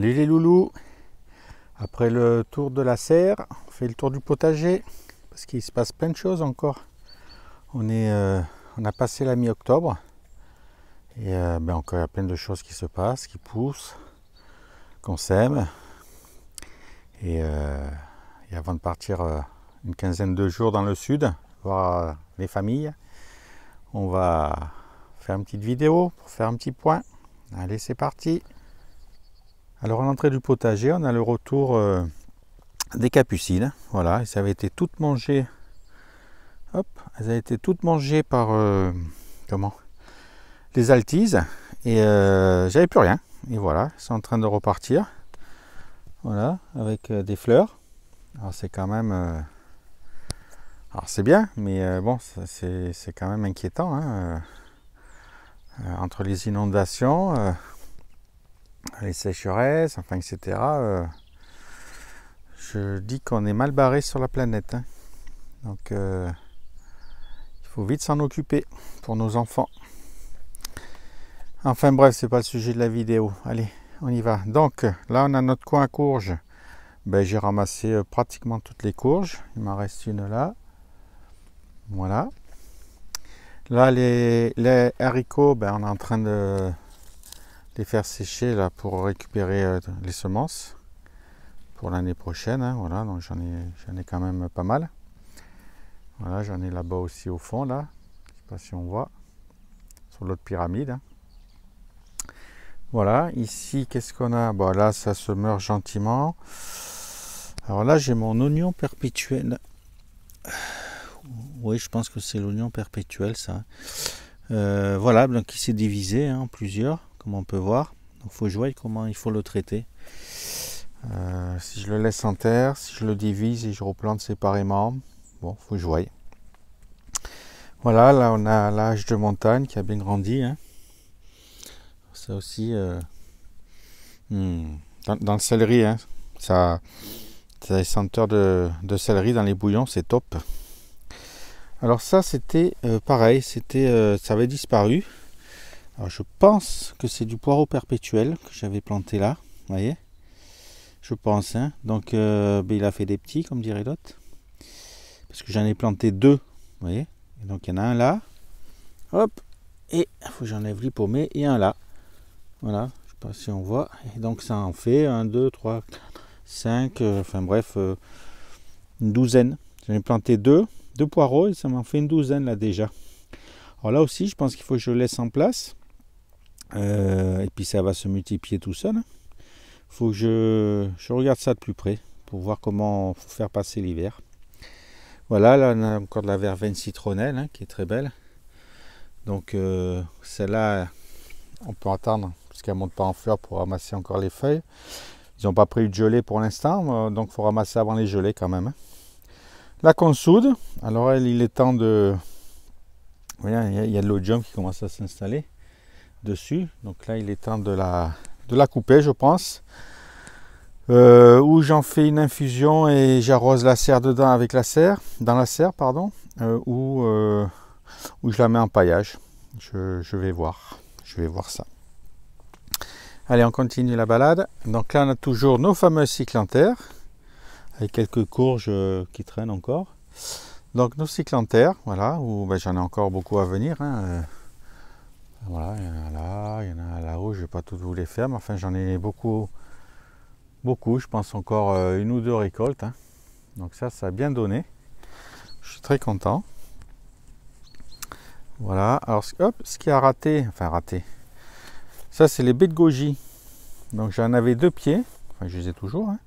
Salut les loulous. Après le tour de la serre, on fait le tour du potager parce qu'il se passe plein de choses encore. On a passé la mi-octobre et encore il y a plein de choses qui se passent, qui poussent, qu'on sème. Et avant de partir une quinzaine de jours dans le sud, voir les familles, on va faire une petite vidéo pour faire un petit point. Allez, c'est parti. Alors à l'entrée du potager, on a le retour des capucines. Voilà, elles avaient été toutes mangées. Hop, elles avaient été toutes mangées par les altises et j'avais plus rien. Et voilà, elles sont en train de repartir. Voilà, avec des fleurs. Alors c'est quand même, alors c'est bien, mais bon, c'est quand même inquiétant. Hein, entre les inondations. Les sécheresses, enfin, etc. Je dis qu'on est mal barré sur la planète. Hein. Donc, il faut vite s'en occuper pour nos enfants. Enfin bref, c'est pas le sujet de la vidéo. Allez, on y va. Donc, là, on a notre coin à courges. Ben, j'ai ramassé pratiquement toutes les courges. Il m'en reste une là. Voilà. Là, les haricots, ben, on est en train de les faire sécher là pour récupérer les semences pour l'année prochaine. Hein, voilà, donc j'en ai quand même pas mal. Voilà, j'en ai là-bas aussi au fond là. Je sais pas si on voit sur l'autre pyramide. Hein. Voilà, ici qu'est-ce qu'on a? Bon, là ça se meurt gentiment. Alors là j'ai mon oignon perpétuel. Oui, je pense que c'est l'oignon perpétuel ça. Voilà, donc il s'est divisé hein, en plusieurs, comme on peut voir. Donc il faut que je voie comment il faut le traiter. Si je le laisse en terre, si je le divise et je replante séparément, bon, faut que je voie. Voilà, là on a la hache de montagne qui a bien grandi. Hein. Ça aussi, dans le céleri, hein, ça a des senteurs de céleri dans les bouillons, c'est top. Alors ça c'était pareil, ça avait disparu. Alors je pense que c'est du poireau perpétuel que j'avais planté là, vous voyez. Je pense, hein. Donc il a fait des petits, comme dirait l'autre. Parce que j'en ai planté deux, vous voyez. Et donc il y en a un là. Hop. Et il faut que j'enlève les paumés et un là. Voilà, je sais pas si on voit. Et donc ça en fait 1, 2, 3, 4, 5, enfin bref, une douzaine. J'en ai planté deux poireaux et ça m'en fait une douzaine là déjà. Alors là aussi, je pense qu'il faut que je le laisse en place. Et puis ça va se multiplier tout seul. Il faut que je regarde ça de plus près pour voir comment faut faire passer l'hiver. Voilà, là on a encore de la verveine citronnelle hein, qui est très belle. Donc celle-là, on peut attendre parce qu'elle ne monte pas en fleurs pour ramasser encore les feuilles. Ils n'ont pas pris de gelée pour l'instant, donc il faut ramasser avant les gelées quand même. Hein. La consoude, alors il est temps de... Vous voyez, il y a de l'oïdium qui commence à s'installer dessus. Donc là, il est temps de la couper, je pense. Où j'en fais une infusion et j'arrose la serre dedans avec la serre, dans la serre, pardon, ou je la mets en paillage. Je vais voir ça. Allez, on continue la balade. Donc là, on a toujours nos fameuses cyclanthères, avec quelques courges qui traînent encore. Donc nos cyclanthères, voilà, où ben, j'en ai encore beaucoup à venir. Hein. Voilà, il y en a là, il y en a là-haut, je ne vais pas toutes vous les faire, mais enfin j'en ai beaucoup, je pense encore une ou deux récoltes. Hein. Donc ça a bien donné. Je suis très content. Voilà, alors hop, ce qui a raté, ça c'est les baies de goji. Donc j'en avais deux pieds, enfin je les ai toujours. Hein.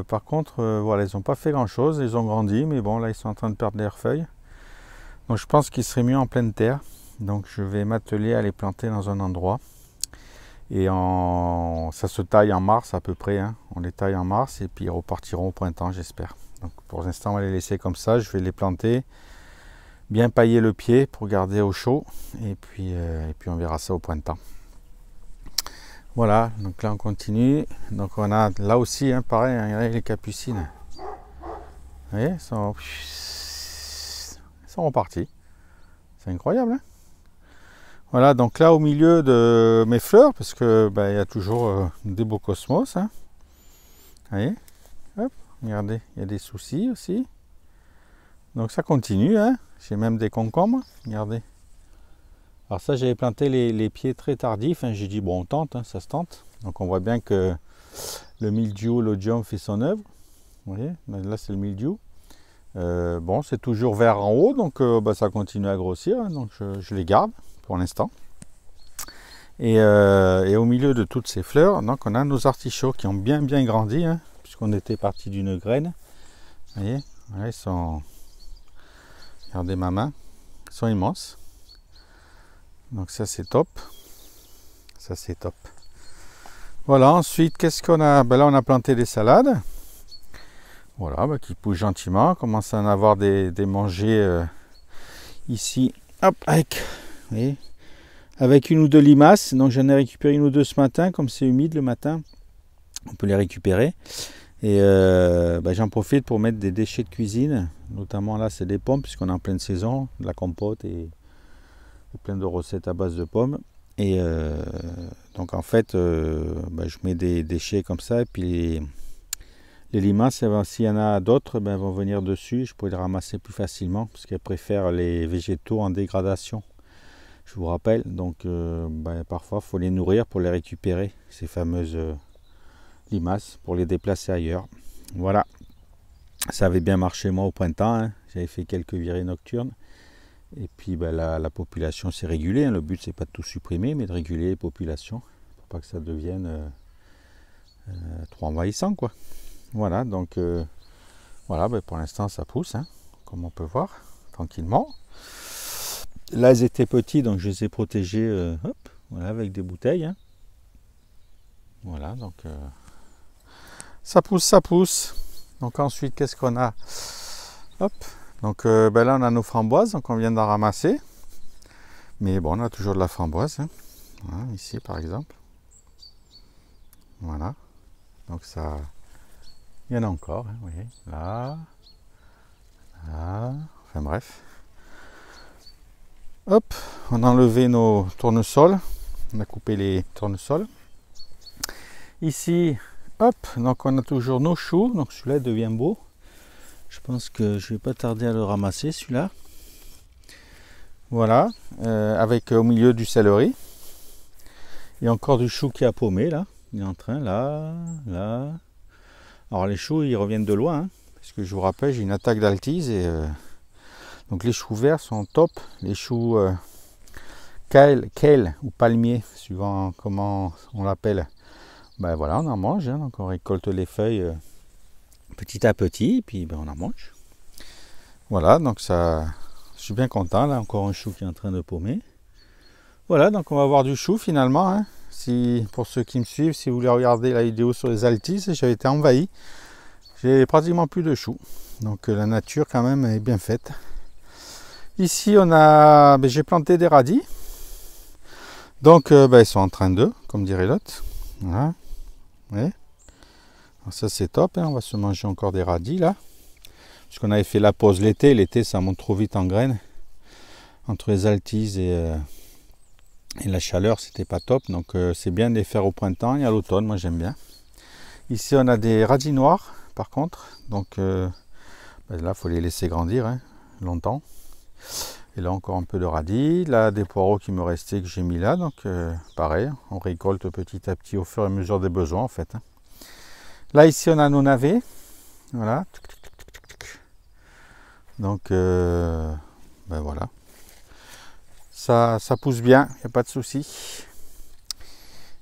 Par contre, voilà, ils n'ont pas fait grand chose, ils ont grandi, mais bon là ils sont en train de perdre leurs feuilles. Donc je pense qu'il serait mieux en pleine terre. Donc je vais m'atteler à les planter dans un endroit. Et ça se taille en mars à peu près. Hein. On les taille en mars et puis ils repartiront au printemps, j'espère. Donc pour l'instant, on va les laisser comme ça. Je vais les planter, bien pailler le pied pour garder au chaud. Et puis on verra ça au printemps. Voilà, donc là on continue. Donc on a là aussi, hein, pareil, hein, regardez les capucines. Vous voyez, ils sont repartis. C'est incroyable, hein. Voilà, donc là au milieu de mes fleurs, parce que il y a toujours des beaux cosmos. Hein. Vous voyez, hop, regardez, il y a des soucis aussi. Donc ça continue, hein. J'ai même des concombres, regardez. Alors ça, j'avais planté les pieds très tardifs, hein. J'ai dit bon, on tente, hein, ça se tente. Donc on voit bien que le mildiou, l'oïdium fait son œuvre. Vous voyez, là c'est le mildiou. Bon, c'est toujours vert en haut, donc ça continue à grossir, hein, donc je les garde pour l'instant. Et au milieu de toutes ces fleurs, donc on a nos artichauts qui ont bien grandi, hein, puisqu'on était parti d'une graine. Vous voyez, voilà, ils sont, regardez ma main, ils sont immenses. Donc ça c'est top, ça c'est top. Voilà, ensuite qu'est-ce qu'on a? Là on a planté des salades. Voilà, qui poussent gentiment, commence à en avoir des mangés ici, hop, avec, vous voyez, avec une ou deux limaces. Donc j'en ai récupéré une ou deux ce matin, comme c'est humide le matin, on peut les récupérer. Et j'en profite pour mettre des déchets de cuisine, notamment là c'est des pommes, puisqu'on est en pleine saison, de la compote et plein de recettes à base de pommes. Et donc en fait, je mets des déchets comme ça, et puis les limaces, s'il y en a d'autres, vont venir dessus. Je pourrais les ramasser plus facilement parce qu'elles préfèrent les végétaux en dégradation. Je vous rappelle, donc parfois il faut les nourrir pour les récupérer, ces fameuses limaces, pour les déplacer ailleurs. Voilà, ça avait bien marché moi au printemps, hein. J'avais fait quelques virées nocturnes. Et puis la population s'est régulée, hein. Le but c'est pas de tout supprimer, mais de réguler les populations pour pas que ça devienne trop envahissant, quoi. Voilà, donc voilà, pour l'instant ça pousse, hein, comme on peut voir, tranquillement. Là elles étaient petits, donc je les ai protégés voilà, avec des bouteilles. Hein. Voilà, donc ça pousse, ça pousse. Donc ensuite, qu'est-ce qu'on a? Hop, donc là on a nos framboises, donc on vient d'en ramasser. Mais bon, on a toujours de la framboise, hein. Voilà, ici par exemple. Voilà, donc ça... Il y en a encore, hein, vous voyez, là, enfin bref. Hop, on a enlevé nos tournesols, on a coupé les tournesols. Ici, hop, donc on a toujours nos choux, donc celui-là devient beau. Je pense que je vais pas tarder à le ramasser, celui-là. Voilà, avec au milieu du céleri. Il y a encore du chou qui a paumé, là. Il est en train, là. Alors les choux, ils reviennent de loin, hein, parce que je vous rappelle, j'ai une attaque d'altise et donc les choux verts sont top. Les choux kale ou palmier, suivant comment on l'appelle, voilà, on en mange, hein, donc on récolte les feuilles petit à petit, et puis on en mange. Voilà, donc ça, je suis bien content, là encore un chou qui est en train de paumer. Voilà, donc on va avoir du chou finalement, hein. Si, pour ceux qui me suivent, si vous voulez regarder la vidéo sur les altises, j'avais été envahi. J'ai pratiquement plus de choux. Donc la nature quand même est bien faite. Ici on a, j'ai planté des radis. Donc ils sont en train de, comme dirait l'autre. Voilà. Ouais. Alors, ça c'est top, hein. On va se manger encore des radis là. Puisqu'on avait fait la pause l'été. L'été ça monte trop vite en graines. Entre les altises et la chaleur, c'était pas top, donc c'est bien de les faire au printemps et à l'automne, moi j'aime bien. Ici on a des radis noirs par contre, donc là il faut les laisser grandir, hein, longtemps. Et là encore un peu de radis, là des poireaux qui me restaient que j'ai mis là, donc pareil, on récolte petit à petit au fur et à mesure des besoins en fait. Hein. Là ici on a nos navets, voilà. Donc voilà. Ça pousse bien, il n'y a pas de souci.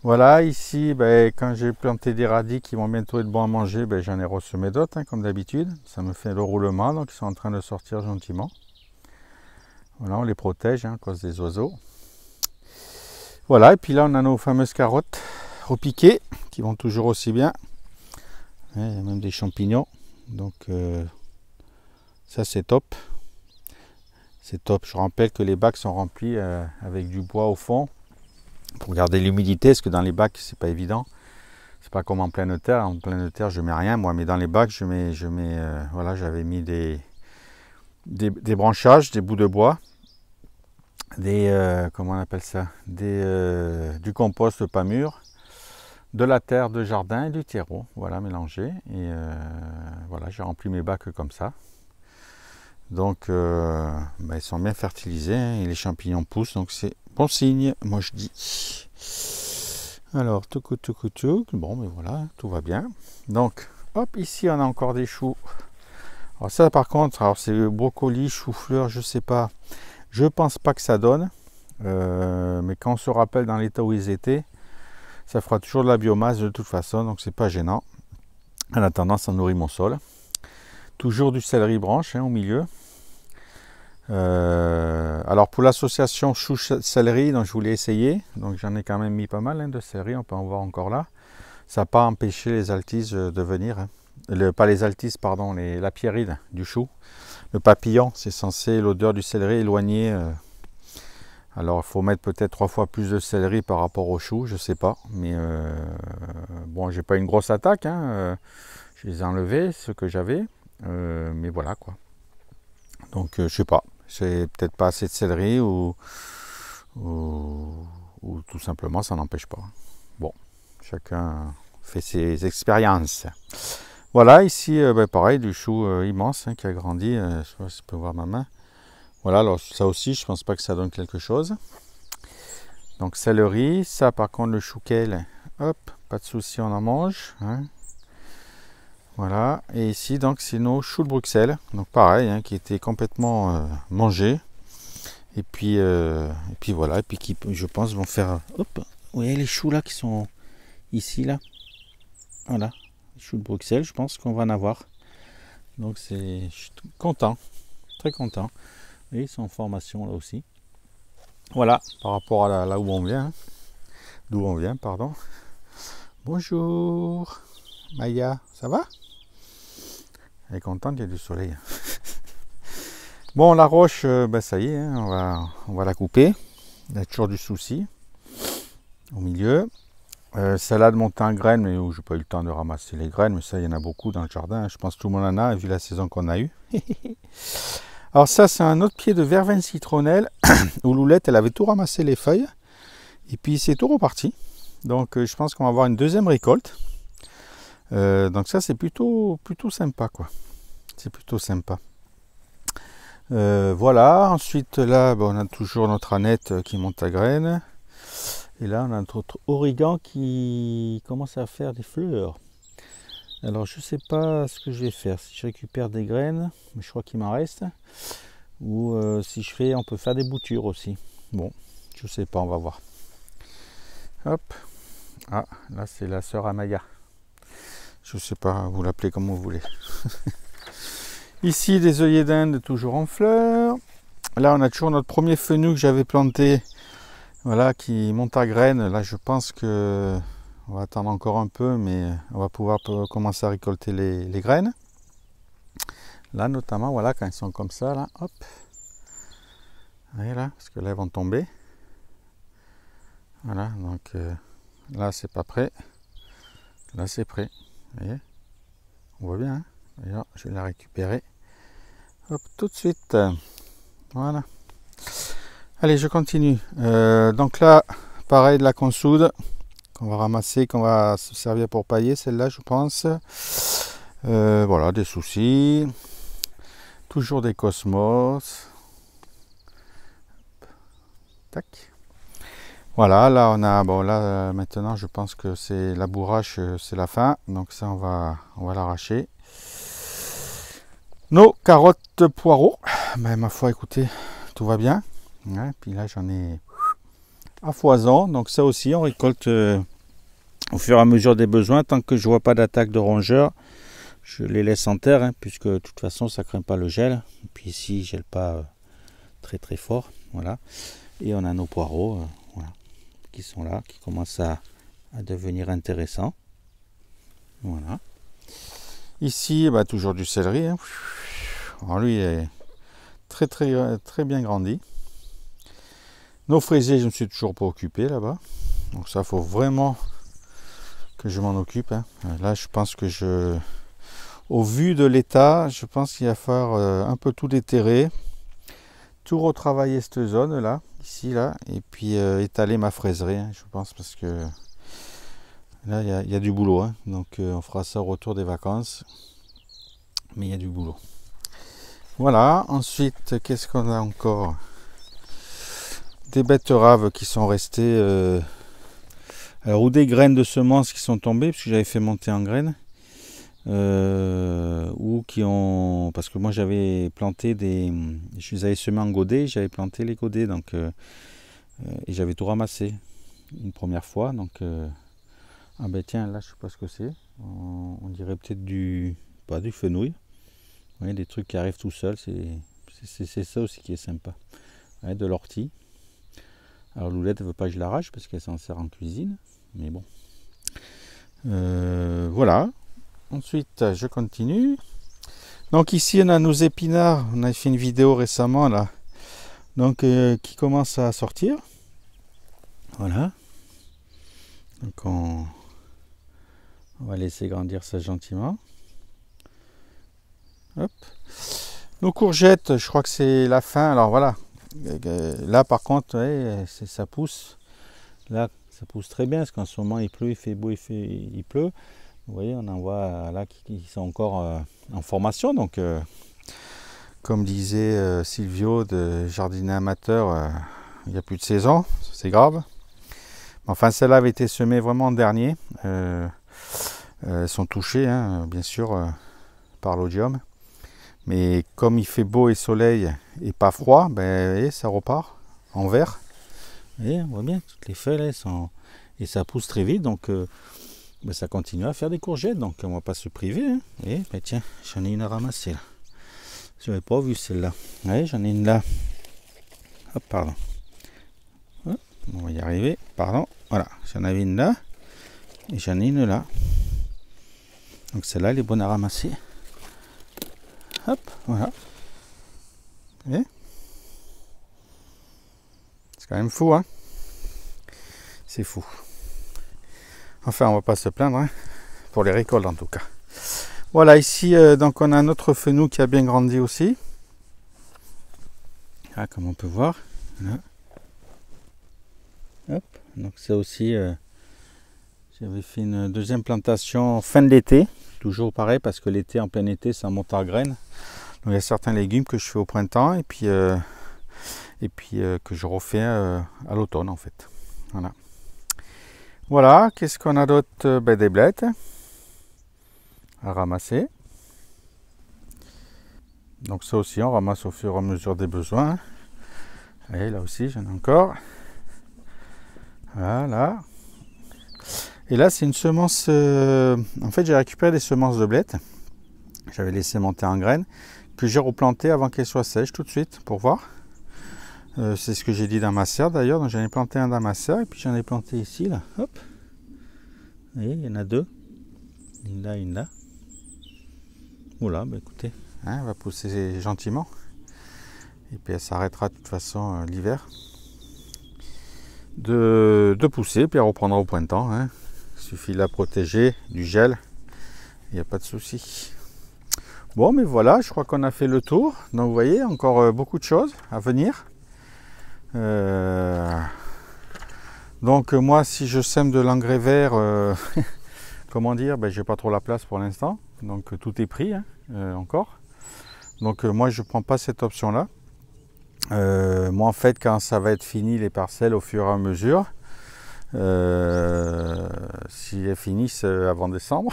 Voilà, ici, quand j'ai planté des radis qui vont bientôt être bons à manger, j'en ai ressemé d'autres, hein, comme d'habitude. Ça me fait le roulement, donc ils sont en train de sortir gentiment. Voilà, on les protège, hein, à cause des oiseaux. Voilà, et puis là, on a nos fameuses carottes repiquées, qui vont toujours aussi bien. Il y a même des champignons, donc ça c'est top. C'est top. Je rappelle que les bacs sont remplis avec du bois au fond pour garder l'humidité, parce que dans les bacs c'est pas évident. C'est pas comme en pleine terre. En pleine terre je mets rien moi, mais dans les bacs je mets voilà, j'avais mis des branchages, des bouts de bois comment on appelle ça, du compost pas mûr, de la terre de jardin et du terreau, voilà, mélangé. Et voilà, j'ai rempli mes bacs comme ça. Donc, ils sont bien fertilisés, hein, et les champignons poussent, donc c'est bon signe, moi je dis. Alors, touc, bon, mais voilà, tout va bien. Donc, hop, ici on a encore des choux. Alors ça, par contre, alors c'est brocoli, chou-fleur, je sais pas. Je pense pas que ça donne, mais quand on se rappelle dans l'état où ils étaient, ça fera toujours de la biomasse de toute façon, donc c'est pas gênant. En attendant, ça nourrit mon sol. Toujours du céleri branche, hein, au milieu. Alors pour l'association chou céleri, donc je voulais essayer, donc j'en ai quand même mis pas mal, hein, de céleri, on peut en voir encore là. Ça n'a pas empêché les altises de venir, hein. Pas les altises, pardon, la pierride du chou. Le papillon, c'est censé l'odeur du céleri éloigner. Alors il faut mettre peut-être 3 fois plus de céleri par rapport au chou, je sais pas, mais bon, j'ai pas une grosse attaque, hein, je les ai enlevés, ceux que j'avais, mais voilà quoi. Donc je sais pas, c'est peut-être pas assez de céleri ou tout simplement ça n'empêche pas. Bon, chacun fait ses expériences. Voilà, ici pareil, du chou immense, hein, qui a grandi, je sais pas si tu peux voir ma main. Voilà, alors ça aussi, je pense pas que ça donne quelque chose. Donc céleri, ça par contre le chou kale, hop, pas de souci, on en mange, hein. Voilà, et ici donc c'est nos choux de Bruxelles, donc pareil, hein, qui étaient complètement mangés. Et puis voilà, et puis qui, je pense, vont faire, hop, vous voyez les choux là qui sont ici là, voilà, les choux de Bruxelles, je pense qu'on va en avoir. Donc je suis content, très content. Et ils sont en formation là aussi. Voilà, par rapport à là où on vient, hein. D'où on vient, pardon. Bonjour, Maya, ça va? Elle est contente, il y a du soleil. Bon, la roche, ça y est, hein, on va la couper. Il y a toujours du souci au milieu. Salade montée en graines, mais où j'ai pas eu le temps de ramasser les graines, mais ça, il y en a beaucoup dans le jardin. Je pense que tout le monde en a, vu la saison qu'on a eue. Alors ça, c'est un autre pied de verveine citronnelle où Loulette, elle avait tout ramassé les feuilles. Et puis, c'est tout reparti. Donc, je pense qu'on va avoir une deuxième récolte. Donc ça, c'est plutôt sympa, quoi. C'est plutôt sympa. Voilà. Ensuite, là, on a toujours notre aneth qui monte à graines. Et là, on a notre origan qui commence à faire des fleurs. Alors je sais pas ce que je vais faire, si je récupère des graines, mais je crois qu'il m'en reste, ou si on peut faire des boutures aussi. Bon, je sais pas, on va voir. Hop, ah là c'est la sœur Amaya. Je sais pas, vous l'appelez comme vous voulez. Ici des œillets d'Inde toujours en fleurs. Là on a toujours notre premier fenouil que j'avais planté, voilà, qui monte à graines. Là je pense que on va attendre encore un peu, mais on va pouvoir commencer à récolter les graines. Là, notamment, voilà, quand elles sont comme ça, là, hop. Voyez là, parce que là, elles vont tomber. Voilà, donc là, c'est pas prêt. Là, c'est prêt. Vous voyez, on voit bien, hein. D'ailleurs, je vais la récupérer. Hop, tout de suite. Voilà. Allez, je continue. Donc là, pareil, de la consoude qu'on va ramasser, qu'on va se servir pour pailler, celle-là je pense. Voilà, des soucis. Toujours des cosmos. Tac. Voilà, là on a, bon là maintenant je pense que c'est la bourrache, c'est la fin. Donc ça on va l'arracher. Nos carottes poireaux. Ben, ma foi, écoutez, tout va bien. Ouais, puis là j'en ai à foison, donc ça aussi on récolte au fur et à mesure des besoins. Tant que je vois pas d'attaque de rongeurs, je les laisse en terre, hein, puisque de toute façon ça craint pas le gel. Et puis ici il gèle pas très très fort, voilà. Et on a nos poireaux, voilà, qui sont là, qui commencent à devenir intéressants. Voilà. Ici, bah, toujours du céleri, hein. Alors lui il est très bien grandi. Nos fraisiers, je me suis toujours pas occupé là-bas. Donc ça, faut vraiment que je m'en occupe, hein. Là, je pense que au vu de l'état, je pense qu'il va falloir un peu tout déterrer, tout retravailler cette zone là, ici là, et puis étaler ma fraiserie, hein, je pense, parce que là il y a du boulot, hein, donc on fera ça au retour des vacances, mais il y a du boulot. Voilà, ensuite qu'est-ce qu'on a encore? Des betteraves qui sont restées, alors, ou des graines de semences qui sont tombées, parce que j'avais fait monter en graines. Ou qui ont, parce que moi j'avais planté je les avais semés en godet, j'avais planté les godets, donc et j'avais tout ramassé une première fois, donc ah ben tiens, là je sais pas ce que c'est, on dirait peut-être pas du fenouil, vous voyez, des trucs qui arrivent tout seuls, c'est ça aussi qui est sympa, ouais, de l'ortie. Alors Loulette ne veut pas que je l'arrache parce qu'elle s'en sert en cuisine, mais bon, voilà. Ensuite, je continue. Donc ici, on a nos épinards. On a fait une vidéo récemment là, donc qui commence à sortir. Voilà. Donc on va laisser grandir ça gentiment. Hop. Nos courgettes, je crois que c'est la fin. Alors voilà. Là, par contre, ouais, ça pousse. Là, ça pousse très bien parce qu'en ce moment, il pleut, il fait beau, il pleut. Vous voyez, on en voit là qui sont encore en formation. Donc, comme disait Silvio de Jardinier Amateur, il n'y a plus de saison, c'est grave. Enfin, celle-là avait été semée vraiment en dernier. Elles sont touchées, hein, bien sûr, par l'odium. Mais comme il fait beau et soleil et pas froid, ben, vous voyez, ça repart en vert. Vous voyez, on voit bien, toutes les feuilles là, sont... et ça pousse très vite. Donc, ben, ça continue à faire des courgettes, donc on ne va pas se priver. Hein. Et ben, tiens, j'en ai une à ramasser là. Je n'avais pas vu celle-là. Ouais, j'en ai une là. Hop, pardon. Hop, on va y arriver. Pardon. Voilà, j'en avais une là. Et j'en ai une là. Donc celle-là, elle est bonne à ramasser. Hop, voilà. Et c'est quand même fou, hein. C'est fou. Enfin, on va pas se plaindre, hein, pour les récoltes en tout cas. Voilà, ici, donc on a un autre fenouil qui a bien grandi aussi. Ah, comme on peut voir. Là. Hop, donc ça aussi, j'avais fait une deuxième plantation fin de l'été. Toujours pareil, parce que l'été, en plein été, ça monte en graines. Donc il y a certains légumes que je fais au printemps et puis que je refais à l'automne en fait. Voilà. Voilà, qu'est-ce qu'on a d'autre? Ben, des blettes à ramasser. Donc ça aussi, on ramasse au fur et à mesure des besoins. Et là aussi, j'en ai encore. Voilà. Et là, c'est une semence... en fait, j'ai récupéré des semences de blettes. J'avais laissé monter en graines, que j'ai replanté avant qu'elles soient sèches tout de suite, pour voir. C'est ce que j'ai dit dans ma serre d'ailleurs. Donc j'en ai planté un dans ma serre, et puis j'en ai planté ici, là. Hop. Vous voyez, il y en a deux. Une là, une là. Voilà, bah écoutez, hein, elle va pousser gentiment. Et puis elle s'arrêtera de toute façon l'hiver de pousser, puis elle reprendra au printemps. Hein. Il suffit de la protéger, du gel, il n'y a pas de souci. Bon, mais voilà, je crois qu'on a fait le tour. Donc vous voyez, encore beaucoup de choses à venir. Donc moi, si je sème de l'engrais vert, comment dire, ben, j'ai pas trop la place pour l'instant. Donc tout est pris, hein, encore. Donc moi, je prends pas cette option-là. Moi, en fait, quand ça va être fini, les parcelles, au fur et à mesure, si elles finissent avant décembre,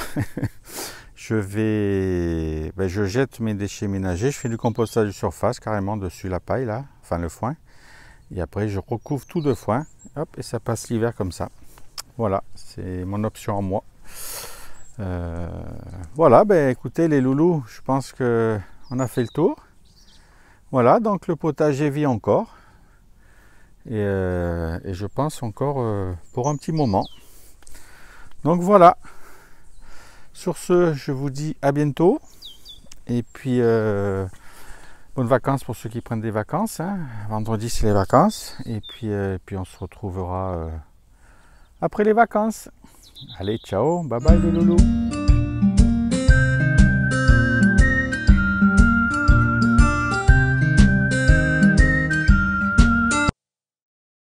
je jette mes déchets ménagers, je fais du compostage de surface carrément dessus la paille là, enfin le foin, et après je recouvre tout de foin, hop, et ça passe l'hiver comme ça. Voilà, c'est mon option en moi. Voilà, ben écoutez les loulous, je pense que on a fait le tour. Voilà, donc le potager vit encore, et je pense encore pour un petit moment. Donc voilà. Sur ce, je vous dis à bientôt. Et puis, bonnes vacances pour ceux qui prennent des vacances. Hein. Vendredi, c'est les vacances. Et puis on se retrouvera après les vacances. Allez, ciao, bye bye les loulous.